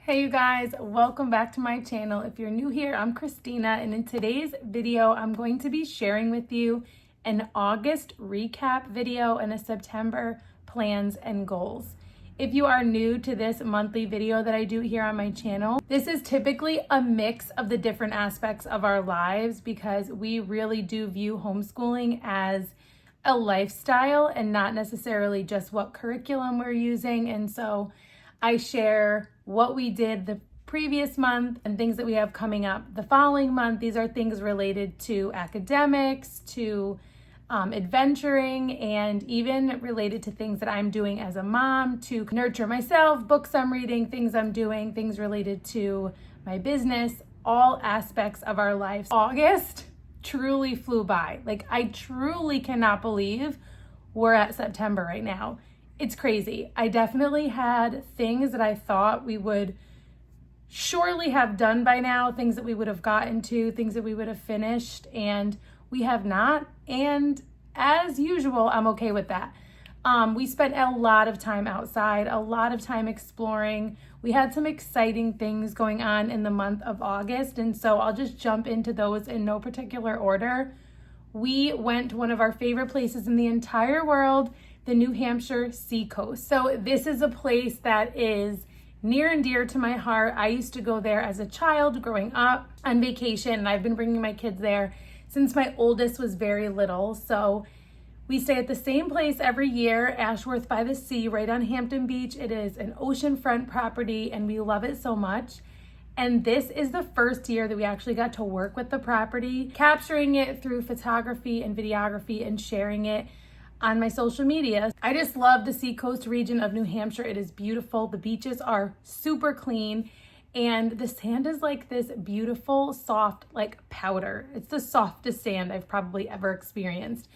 Hey you guys, welcome back to my channel. If you're new here, I'm Christina, and in today's video, I'm going to be sharing with you an August recap video and a September plans and goals. If you are new to this monthly video that I do here on my channel, this is typically a mix of the different aspects of our lives because we really do view homeschooling as a lifestyle and not necessarily just what curriculum we're using. And so I share what we did the previous month and things that we have coming up the following month. These are things related to academics, to adventuring, and even related to things that I'm doing as a mom to nurture myself, books I'm reading, things I'm doing, things related to my business, all aspects of our lives. August truly flew by. Like, I truly cannot believe we're at September right now. It's crazy. I definitely had things that I thought we would surely have done by now, things that we would have gotten to, things that we would have finished, and we have not. And as usual, I'm okay with that. We spent a lot of time outside, a lot of time exploring. We had some exciting things going on in the month of August, and so I'll just jump into those in no particular order. We went to one of our favorite places in the entire world, the New Hampshire Seacoast. So this is a place that is near and dear to my heart. I used to go there as a child growing up on vacation, and I've been bringing my kids there since my oldest was very little. So we stay at the same place every year, Ashworth by the Sea, right on Hampton Beach. It is an oceanfront property, and we love it so much. And this is the first year that we actually got to work with the property, capturing it through photography and videography and sharing it on my social media. I just love the Seacoast region of New Hampshire. It is beautiful. The beaches are super clean, and the sand is like this beautiful, soft, like powder. It's the softest sand I've probably ever experienced.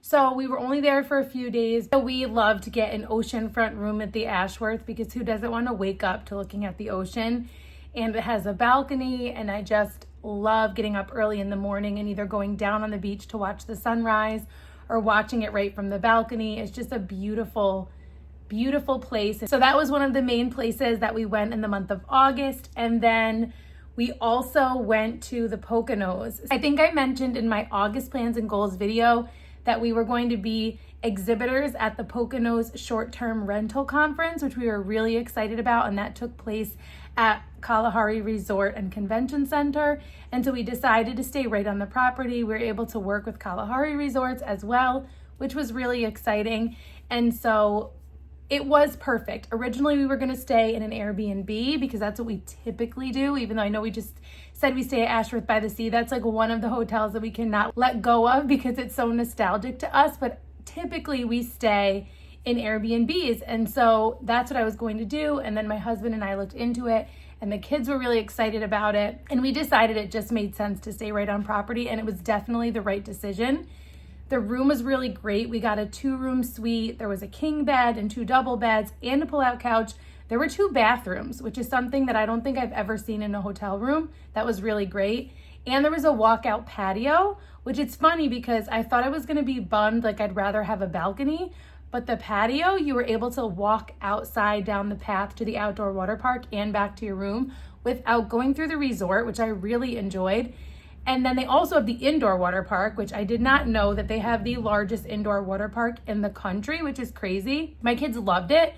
So we were only there for a few days. We love to get an oceanfront room at the Ashworth because who doesn't want to wake up to looking at the ocean? And it has a balcony, and I just love getting up early in the morning and either going down on the beach to watch the sunrise or watching it right from the balcony. It's just a beautiful, beautiful place. So that was one of the main places that we went in the month of August. And then we also went to the Poconos. I think I mentioned in my August plans and goals video that we were going to be exhibitors at the Poconos short-term rental conference, which we were really excited about, and that took place at Kalahari Resort and Convention Center. And so we decided to stay right on the property. We were able to work with Kalahari Resorts as well, which was really exciting. And so it was perfect. Originally, we were going to stay in an Airbnb because that's what we typically do, even though I know we just said we stay at Ashworth by the Sea. That's like one of the hotels that we cannot let go of because it's so nostalgic to us. But typically we stay in Airbnbs. And so that's what I was going to do. And then my husband and I looked into it, and the kids were really excited about it. And we decided it just made sense to stay right on property. And it was definitely the right decision. The room was really great. We got a 2-room suite. There was a king bed and 2 double beds and a pull-out couch. There were 2 bathrooms, which is something that I don't think I've ever seen in a hotel room. That was really great. And there was a walkout patio, which it's funny because I thought I was going to be bummed, like I'd rather have a balcony. But the patio, you were able to walk outside down the path to the outdoor water park and back to your room without going through the resort, which I really enjoyed. And then they also have the indoor water park, which I did not know that they have the largest indoor water park in the country, which is crazy. My kids loved it.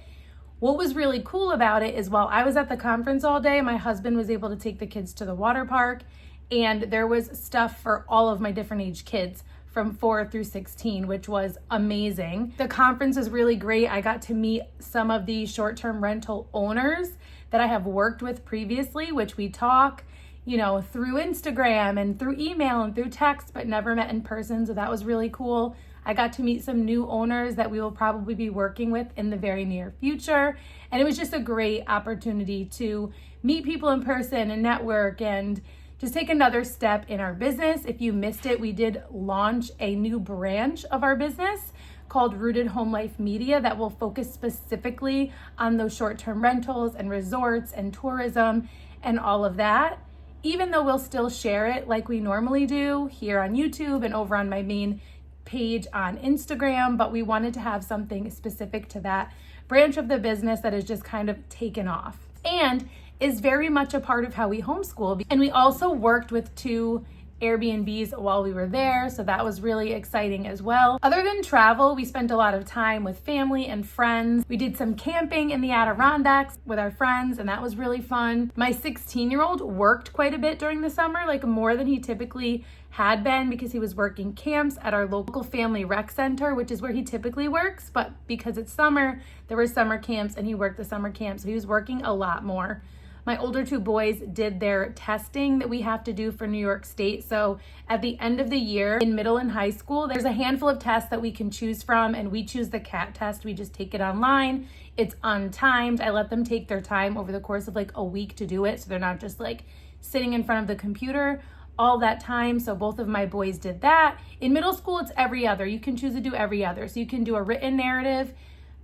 What was really cool about it is while I was at the conference all day, my husband was able to take the kids to the water park, and there was stuff for all of my different age kids from 4 through 16, which was amazing. The conference was really great. I got to meet some of the short-term rental owners that I have worked with previously, which we talk, through Instagram and through email and through text, but never met in person. So that was really cool. I got to meet some new owners that we will probably be working with in the very near future. And it was just a great opportunity to meet people in person and network and just take another step in our business. If you missed it, we did launch a new branch of our business called Rooted Home Life Media that will focus specifically on those short-term rentals and resorts and tourism and all of that. Even though we'll still share it like we normally do here on YouTube and over on my main page on Instagram, but we wanted to have something specific to that branch of the business that is just kind of taken off. And is very much a part of how we homeschool. And we also worked with 2 Airbnbs while we were there, so that was really exciting as well. Other than travel, we spent a lot of time with family and friends. We did some camping in the Adirondacks with our friends, and that was really fun. My 16-year-old worked quite a bit during the summer, like more than he typically had been, because he was working camps at our local family rec center, which is where he typically works, but because it's summer, there were summer camps and he worked the summer camp, so he was working a lot more. My older 2 boys did their testing that we have to do for New York State. So at the end of the year in middle and high school, there's a handful of tests that we can choose from, and we choose the CAT test. We just take it online. It's untimed. I let them take their time over the course of like a week to do it, so they're not just like sitting in front of the computer all that time. So both of my boys did that. In middle school, it's every other. You can choose to do every other. So you can do a written narrative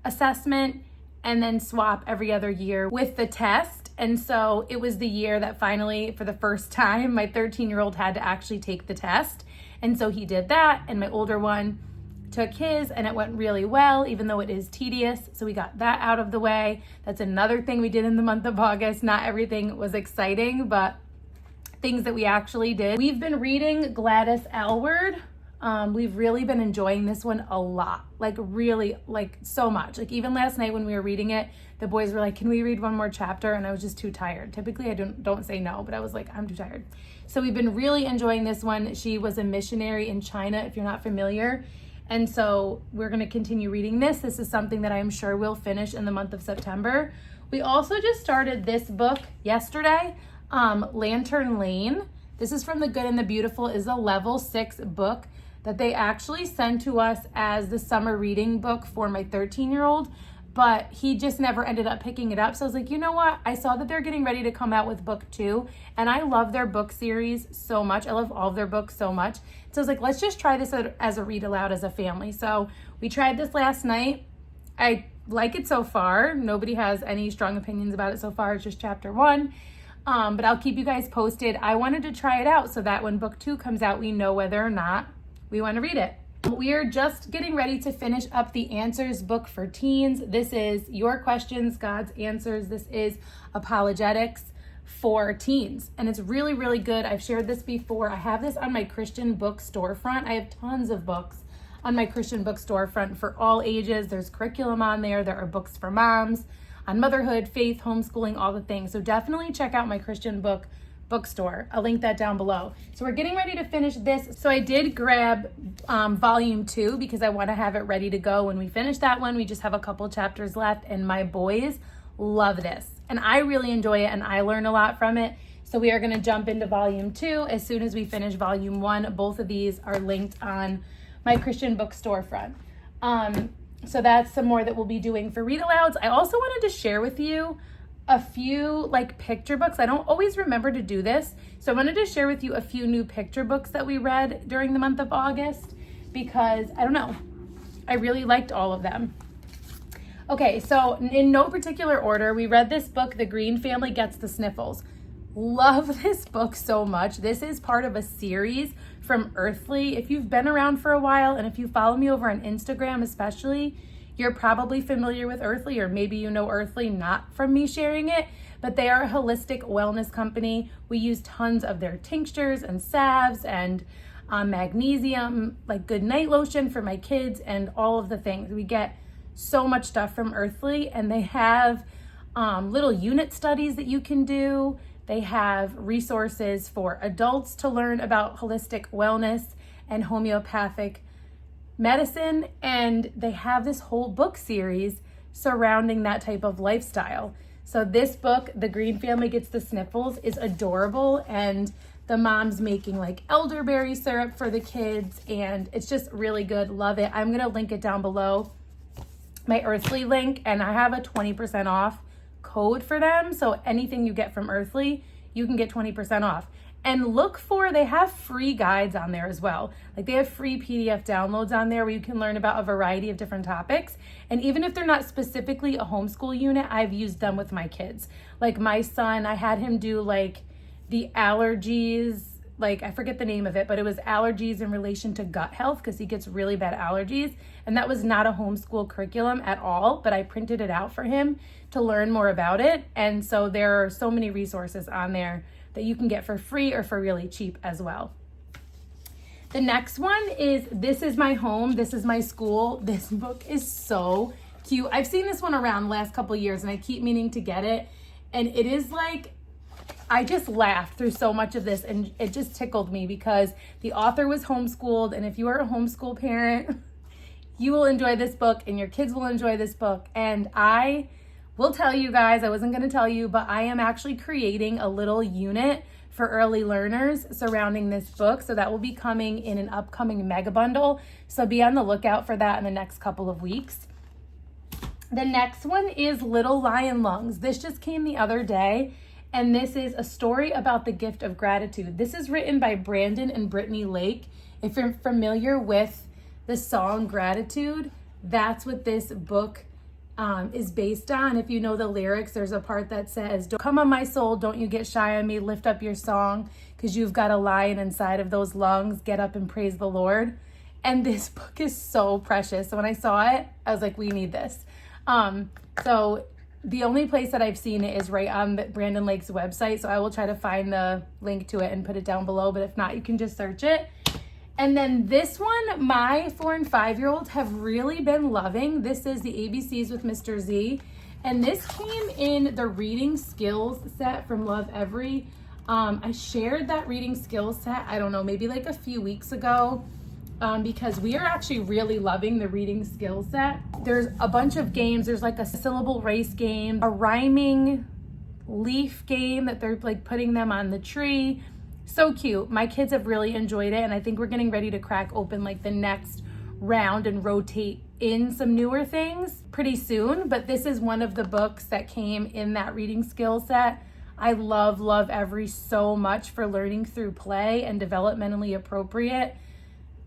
assessment and then swap every other year with the test. And so it was the year that finally, for the first time, my 13-year-old had to actually take the test. And so he did that, and my older one took his, and it went really well, even though it is tedious. So we got that out of the way. That's another thing we did in the month of August. Not everything was exciting, but things that we actually did. We've been reading Gladys Aylward. We've really been enjoying this one a lot, like really, like so much. Like even last night when we were reading it, the boys were like, can we read one more chapter? And I was just too tired. Typically I don't say no, but I was like, I'm too tired. So we've been really enjoying this one. She was a missionary in China, if you're not familiar. And so we're going to continue reading this. This is something that I'm sure we'll finish in the month of September. We also just started this book yesterday, Lantern Lane. This is from The Good and the Beautiful, is a level 6 book that they actually sent to us as the summer reading book for my 13-year-old, but he just never ended up picking it up. So I was like, you know what? I saw that they're getting ready to come out with book 2, and I love their book series so much. I love all of their books so much. So I was like, let's just try this as a read aloud as a family. So we tried this last night. I like it so far. Nobody has any strong opinions about it so far. It's just chapter 1. But I'll keep you guys posted. I wanted to try it out so that when book 2 comes out, we know whether or not we want to read it. We are just getting ready to finish up the Answers book for teens. This is Your Questions, God's Answers. This is apologetics for teens, and it's really, really good. I've shared this before. I have this on my Christian book storefront. I have tons of books on my Christian book storefront for all ages. There's curriculum on there. There are books for moms on motherhood, faith, homeschooling, all the things. So definitely check out my Christian bookstore. I'll link that down below. So we're getting ready to finish this. So I did grab volume 2 because I want to have it ready to go when we finish that one. We just have a couple chapters left, and my boys love this. And I really enjoy it, and I learn a lot from it. So we are going to jump into volume 2 as soon as we finish volume 1. Both of these are linked on my Christian book storefront. So that's some more that we'll be doing for read alouds. I also wanted to share with you a few like picture books. I don't always remember to do this. So I wanted to share with you a few new picture books that we read during the month of August because I don't know, I really liked all of them. Okay, so in no particular order, we read this book, The Green Family Gets the Sniffles. Love this book so much. This is part of a series from Earthly. If you've been around for a while, and if you follow me over on Instagram especially, you're probably familiar with Earthly, or maybe you know Earthly not from me sharing it, but they are a holistic wellness company. We use tons of their tinctures and salves and magnesium, like good night lotion for my kids and all of the things. We get so much stuff from Earthly, and they have little unit studies that you can do. They have resources for adults to learn about holistic wellness and homeopathic medicine, and they have this whole book series surrounding that type of lifestyle. So this book, The Green Family Gets the Sniffles, is adorable, and the mom's making like elderberry syrup for the kids, and it's just really good. Love it. I'm gonna link it down below, my Earthly link, and I have a 20% off code for them. So anything you get from Earthly, you can get 20% off. And look for, they have free guides on there as well. Like they have free PDF downloads on there where you can learn about a variety of different topics. And even if they're not specifically a homeschool unit, I've used them with my kids. Like my son, I had him do like the allergies like, I forget the name of it, but it was allergies in relation to gut health because he gets really bad allergies. And that was not a homeschool curriculum at all, but I printed it out for him to learn more about it. And so there are so many resources on there that you can get for free or for really cheap as well. The next one is This Is My Home, This Is My School. This book is so cute. I've seen this one around the last couple of years and I keep meaning to get it. And it is like, I just laughed through so much of this and it just tickled me because the author was homeschooled. And if you are a homeschool parent, you will enjoy this book and your kids will enjoy this book. And I will tell you guys, I wasn't going to tell you, but I am actually creating a little unit for early learners surrounding this book. So that will be coming in an upcoming mega bundle. So be on the lookout for that in the next couple of weeks. The next one is Little Lion Lungs. This just came the other day, and this is a story about the gift of gratitude. This is written by Brandon and Brittany Lake. If you're familiar with the song Gratitude, that's what this book is based on. If you know the lyrics, there's a part that says, "Don't come on my soul, don't you get shy on me, lift up your song, because you've got a lion inside of those lungs, get up and praise the Lord." And this book is so precious. So when I saw it, I was like, we need this. So the only place that I've seen it is right on Brandon Lake's website. So I will try to find the link to it and put it down below. But if not, you can just search it. And then this one, my 4 and 5-year-olds have really been loving. This is the ABCs with Mr. Z. And this came in the reading skills set from Love Every. I shared that reading skills set, I don't know, maybe like a few weeks ago. Because we are actually really loving the reading skill set. There's a bunch of games. There's like a syllable race game, a rhyming leaf game that they're like putting them on the tree. So cute. My kids have really enjoyed it, and I think we're getting ready to crack open like the next round and rotate in some newer things pretty soon. But this is one of the books that came in that reading skill set. I love Every so much for learning through play and developmentally appropriate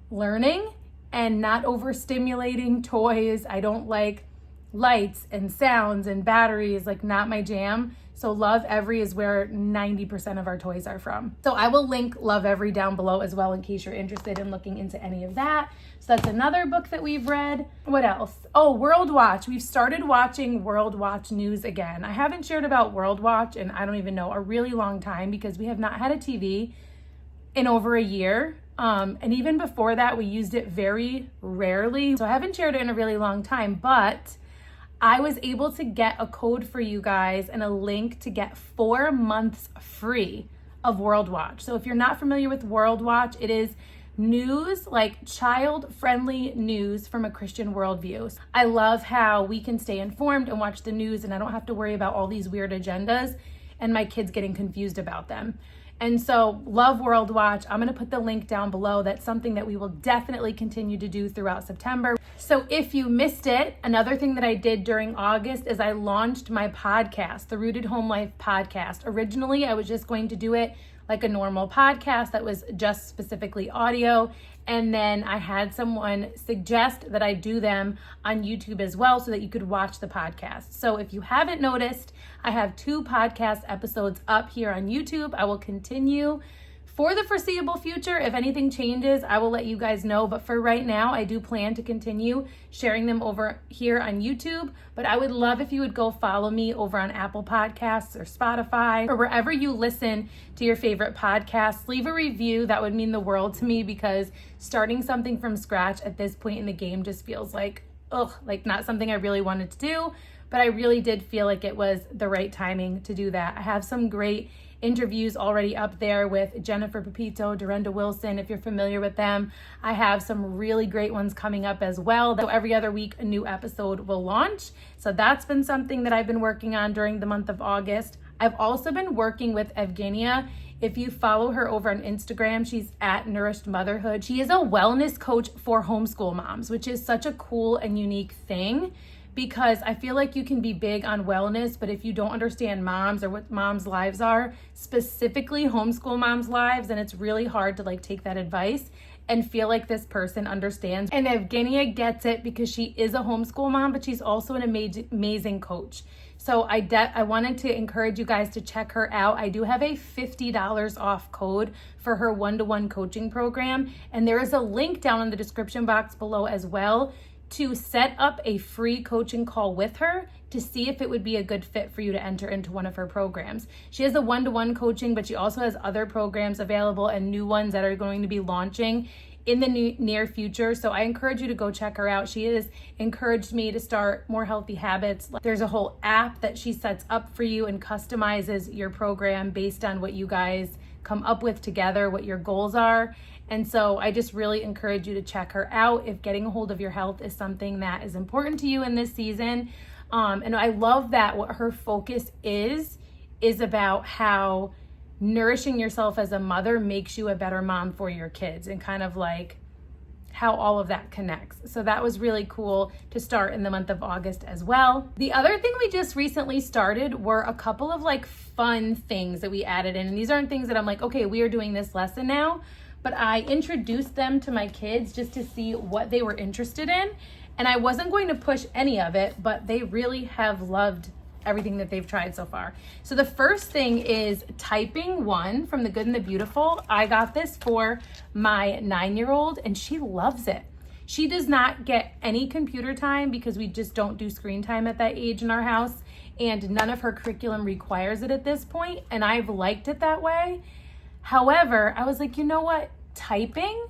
learning and not overstimulating toys. I don't like lights and sounds and batteries, like not my jam. So Love Every is where 90% of our toys are from. So I will link Love Every down below as well in case you're interested in looking into any of that. So that's another book that we've read. What else? Oh, World Watch. We've started watching World Watch news again. I haven't shared about World Watch in, I don't even know, a really long time because we have not had a TV in over a year. And even before that, we used it very rarely. So I haven't shared it in a really long time, but I was able to get a code for you guys and a link to get 4 months free of World Watch. So if you're not familiar with World Watch, it is news, like child-friendly news from a Christian worldview. I love how we can stay informed and watch the news, and I don't have to worry about all these weird agendas and my kids getting confused about them. And so love World Watch. I'm going to put the link down below. That's something that we will definitely continue to do throughout September. So if you missed it, another thing that I did during August is I launched my podcast, the Rooted Home Life podcast. Originally, I was just going to do it like a normal podcast that was just specifically audio. And then I had someone suggest that I do them on YouTube as well so that you could watch the podcast. So if you haven't noticed, I have 2 podcast episodes up here on YouTube. I will continue for the foreseeable future. If anything changes, I will let you guys know. But for right now, I do plan to continue sharing them over here on YouTube. But I would love if you would go follow me over on Apple Podcasts or Spotify or wherever you listen to your favorite podcasts. Leave a review. That would mean the world to me because starting something from scratch at this point in the game just feels like, like not something I really wanted to do. But I really did feel like it was the right timing to do that. I have some great interviews already up there with Jennifer Pepito, Dorinda Wilson, if you're familiar with them. I have some really great ones coming up as well. So every other week, a new episode will launch. So that's been something that I've been working on during the month of August. I've also been working with Evgenia. If you follow her over on Instagram, she's at Nourished Motherhood. She is a wellness coach for homeschool moms, which is such a cool and unique thing. Because I feel like you can be big on wellness, but if you don't understand moms or what moms' lives are, specifically homeschool moms' lives, then it's really hard to like take that advice and feel like this person understands. And Evgenia gets it because she is a homeschool mom, but she's also an amazing coach. So I wanted to encourage you guys to check her out. I do have a $50 off code for her one-to-one coaching program. And there is a link down in the description box below as well to set up a free coaching call with her to see if it would be a good fit for you to enter into one of her programs. She has a one-to-one coaching, but she also has other programs available and new ones that are going to be launching in the near future. So I encourage you to go check her out. She has encouraged me to start more healthy habits. There's a whole app that she sets up for you and customizes your program based on what you guys come up with together, what your goals are. And so I just really encourage you to check her out if getting a hold of your health is something that is important to you in this season. And I love that what her focus is about how nourishing yourself as a mother makes you a better mom for your kids, and kind of like how all of that connects. So that was really cool to start in the month of August as well. The other thing we just recently started were a couple of like fun things that we added in. And these aren't things that I'm like, okay, we are doing this lesson now, but I introduced them to my kids just to see what they were interested in. And I wasn't going to push any of it, but they really have loved everything that they've tried so far. So the first thing is typing 1 from The Good and the Beautiful. I got this for my 9-year-old and she loves it. She does not get any computer time because we just don't do screen time at that age in our house, and none of her curriculum requires it at this point, and I've liked it that way. However, I was like, you know what? Typing,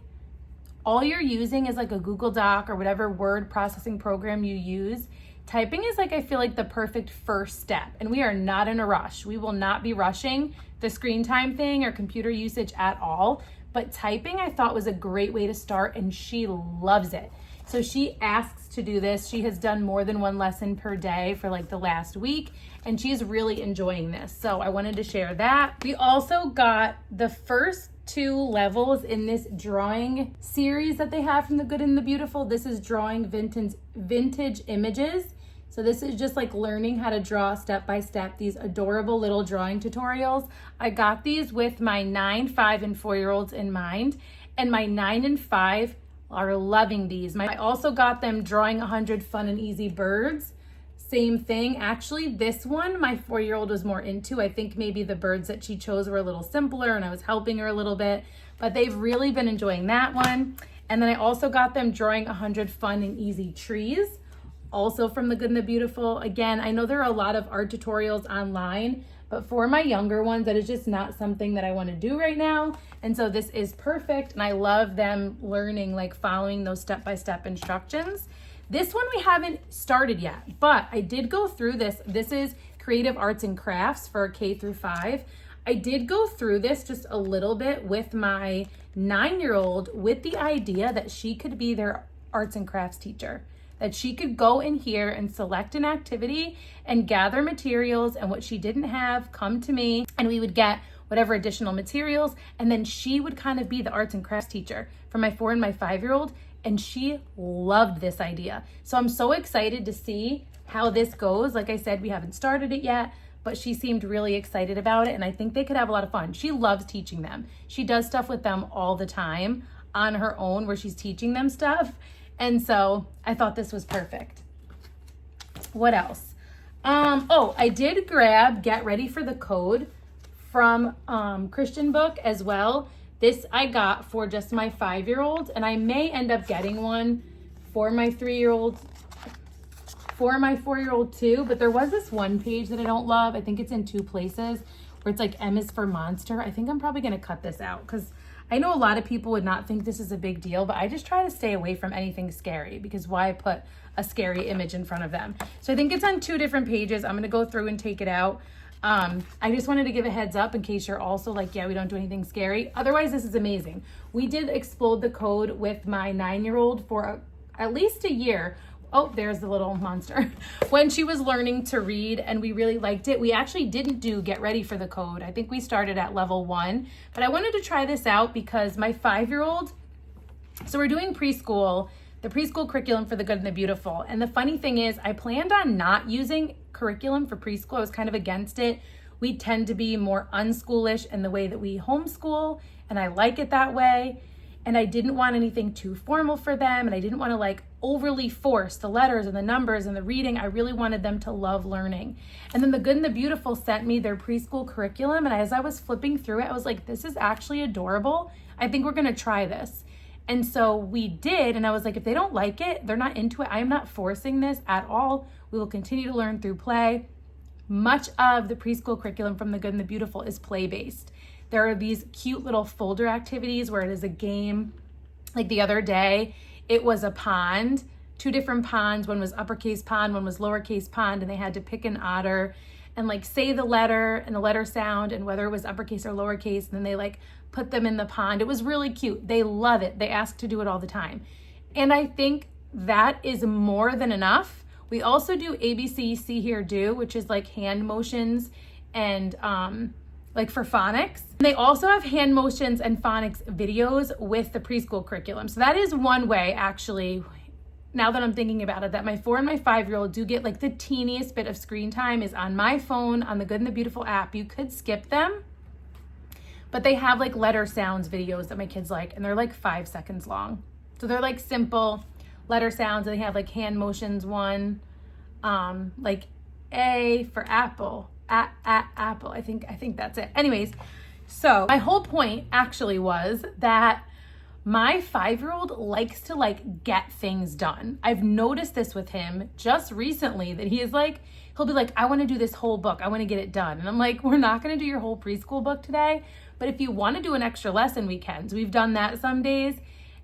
all you're using is like a Google Doc or whatever word processing program you use. Typing is like, I feel like the perfect first step, and we are not in a rush. We will not be rushing the screen time thing or computer usage at all, but typing I thought was a great way to start, and she loves it. So she asks to do this. She has done more than 1 lesson per day for like the last week, and she's really enjoying this. So I wanted to share that. We also got the first 2 levels in this drawing series that they have from The Good and the Beautiful. This is drawing vintage images. So this is just like learning how to draw step by step, these adorable little drawing tutorials. I got these with my 9, 5, and 4-year-olds in mind, and my 9 and 5 are loving these. I also got them drawing 100 fun and easy birds. Same thing. Actually, this one, my 4-year-old was more into. I think maybe the birds that she chose were a little simpler and I was helping her a little bit, but they've really been enjoying that one. And then I also got them drawing 100 fun and easy trees, also from The Good and the Beautiful. Again, I know there are a lot of art tutorials online, but for my younger ones, that is just not something that I want to do right now. And so this is perfect. And I love them learning, like following those step-by-step instructions. This one we haven't started yet, but I did go through this. This is Creative Arts and Crafts for K through 5. I did go through this just a little bit with my 9-year-old with the idea that she could be their arts and crafts teacher, that she could go in here and select an activity and gather materials, and what she didn't have, come to me, and we would get whatever additional materials, and then she would kind of be the arts and crafts teacher for my 4 and my 5-year-old. And she loved this idea. So I'm so excited to see how this goes. Like I said, we haven't started it yet, but she seemed really excited about it, and I think they could have a lot of fun. She loves teaching them. She does stuff with them all the time on her own where she's teaching them stuff. And so I thought this was perfect. What else? I did grab Get Ready for the Code from Christian book as well. This I got for just my 5-year-old, and I may end up getting one for my 3-year-old, for my 4-year-old too, but there was this one page that I don't love. I think it's in 2 places where it's like M is for monster. I think I'm probably gonna cut this out because I know a lot of people would not think this is a big deal, but I just try to stay away from anything scary because why put a scary image in front of them? So I think it's on 2 different pages. I'm gonna go through and take it out. I just wanted to give a heads up in case you're also like, yeah, we don't do anything scary. Otherwise, this is amazing. We did explode the code with my 9-year-old for at least a year. Oh, there's the little monster. When she was learning to read, and we really liked it. We actually didn't do Get Ready for the Code. I think we started at level 1, but I wanted to try this out because my 5-year-old, so we're doing preschool, the preschool curriculum for The Good and the Beautiful. And the funny thing is I planned on not using curriculum for preschool. I was kind of against it. We tend to be more unschoolish in the way that we homeschool, and I like it that way. And I didn't want anything too formal for them, and I didn't want to like overly force the letters and the numbers and the reading. I really wanted them to love learning. And then The Good and the Beautiful sent me their preschool curriculum. And as I was flipping through it, I was like, this is actually adorable. I think we're going to try this. And so we did. And I was like, if they don't like it, they're not into it, I'm not forcing this at all. We will continue to learn through play. Much of the preschool curriculum from The Good and the Beautiful is play-based. There are these cute little folder activities where it is a game. Like the other day, it was a pond, 2 different ponds. One was uppercase pond, one was lowercase pond, and they had to pick an otter and like say the letter and the letter sound and whether it was uppercase or lowercase, and then they like put them in the pond. It was really cute. They love it. They ask to do it all the time. And I think that is more than enough. We also do ABC, see, hear, do, which is like hand motions and like for phonics. And they also have hand motions and phonics videos with the preschool curriculum. So that is one way, actually, now that I'm thinking about it, that my 4 and my 5-year-old do get like the teeniest bit of screen time is on my phone, on the Good and the Beautiful app. You could skip them, but they have like letter sounds videos that my kids like, and they're like 5 seconds long. So they're like simple letter sounds, and they have like hand motions one, like A for apple, apple. I think that's it. Anyways, so my whole point actually was that my 5-year-old likes to like get things done. I've noticed this with him just recently, that he is like, he'll be like, I want to do this whole book. I want to get it done. And I'm like, we're not going to do your whole preschool book today, but if you want to do an extra lesson, we can. So we've done that some days.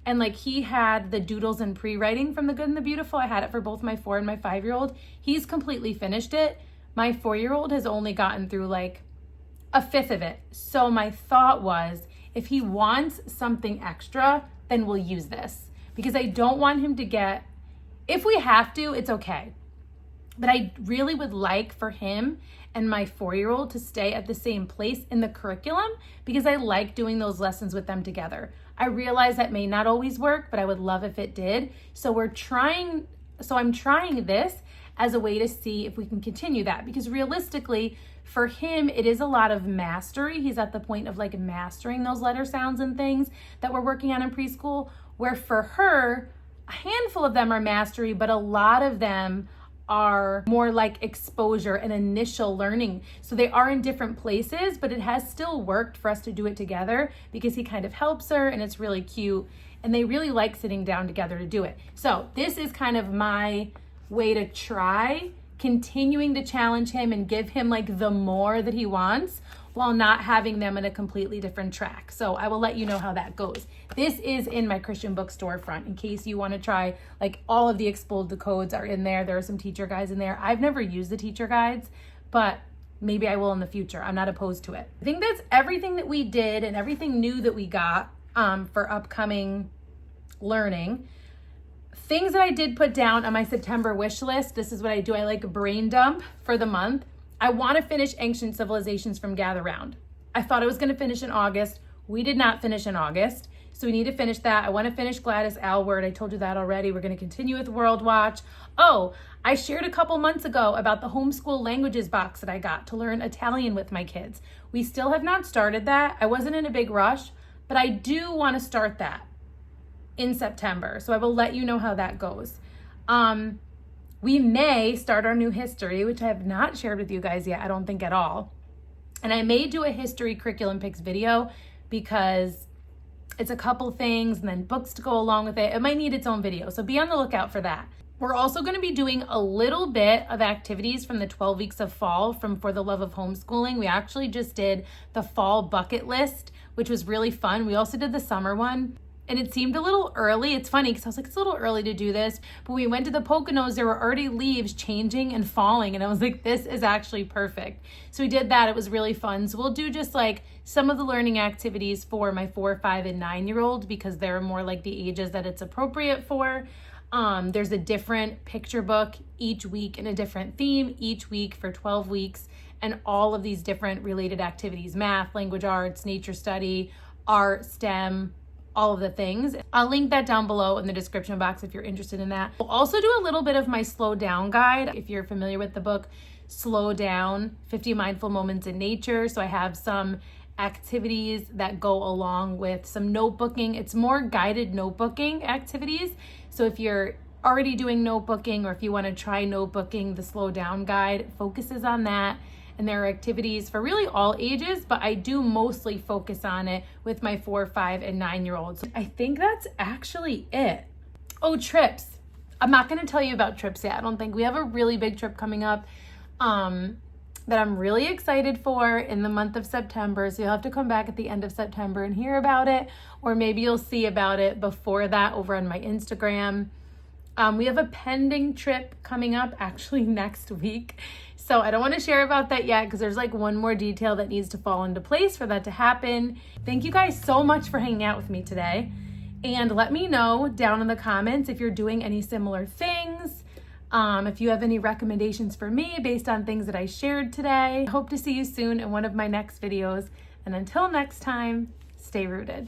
And like he had the doodles and pre-writing from The Good and the Beautiful. I had it for both my 4 and my 5-year-old. He's completely finished it. My 4-year-old has only gotten through like a 5th of it. So my thought was, if he wants something extra, then we'll use this, because I don't want him to get, if we have to, it's okay. But I really would like for him and my 4-year-old to stay at the same place in the curriculum, because I like doing those lessons with them together. I realize that may not always work, but I would love if it did. So I'm trying this as a way to see if we can continue that, because realistically for him, it is a lot of mastery. He's at the point of like mastering those letter sounds and things that we're working on in preschool, where for her, a handful of them are mastery, but a lot of them are more like exposure and initial learning. So they are in different places, but it has still worked for us to do it together, because he kind of helps her and it's really cute. And they really like sitting down together to do it. So this is kind of my way to try continuing to challenge him and give him like the more that he wants, while not having them in a completely different track. So I will let you know how that goes. This is in my Christian book storefront in case you want to try, like all of the Explode the Codes are in there. There are some teacher guides in there. I've never used the teacher guides, but maybe I will in the future. I'm not opposed to it. I think that's everything that we did and everything new that we got for upcoming learning. Things that I did put down on my September wish list. This is what I do. I like a brain dump for the month. I want to finish Ancient Civilizations from Gather Round. I thought I was going to finish in August. We did not finish in August, so we need to finish that. I want to finish Gladys Aylward. I told you that already. We're going to continue with World Watch. Oh, I shared a couple months ago about the Homeschool languages box that I got to learn Italian with my kids. We still have not started that. I wasn't in a big rush, but I do want to start that in September. So I will let you know how that goes. We may start our new history, which I have not shared with you guys yet, I don't think at all. And I may do a history curriculum picks video, because it's a couple things and then books to go along with it. It might need its own video, so be on the lookout for that. We're also going to be doing a little bit of activities from the 12 weeks of fall from For the Love of Homeschooling. We actually just did the fall bucket list, which was really fun. We also did the summer one. And it seemed a little early. It's funny because I was like, it's a little early to do this. But when we went to the Poconos, there were already leaves changing and falling. And I was like, this is actually perfect. So we did that. It was really fun. So we'll do just like some of the learning activities for my 4, 5, and 9-year-old, because they're more like the ages that it's appropriate for. There's a different picture book each week and a different theme each week for 12 weeks. And all of these different related activities: math, language arts, nature study, art, STEM, all of the things. I'll link that down below in the description box if you're interested in that. We'll also do a little bit of my slow down guide. If you're familiar with the book, Slow Down, 50 Mindful Moments in Nature. So I have some activities that go along with some notebooking. It's more guided notebooking activities. So if you're already doing notebooking, or if you want to try notebooking, the Slow Down Guide focuses on that. And there are activities for really all ages, but I do mostly focus on it with my 4, 5, and 9-year-olds. I think that's actually it. Oh, trips. I'm not going to tell you about trips yet. I don't think we have a really big trip coming up that I'm really excited for in the month of September. So you'll have to come back at the end of September and hear about it, or maybe you'll see about it before that over on my Instagram. We have a pending trip coming up actually next week. So I don't want to share about that yet because there's like one more detail that needs to fall into place for that to happen. Thank you guys so much for hanging out with me today. And let me know down in the comments if you're doing any similar things. If you have any recommendations for me based on things that I shared today. I hope to see you soon in one of my next videos. And until next time, stay rooted.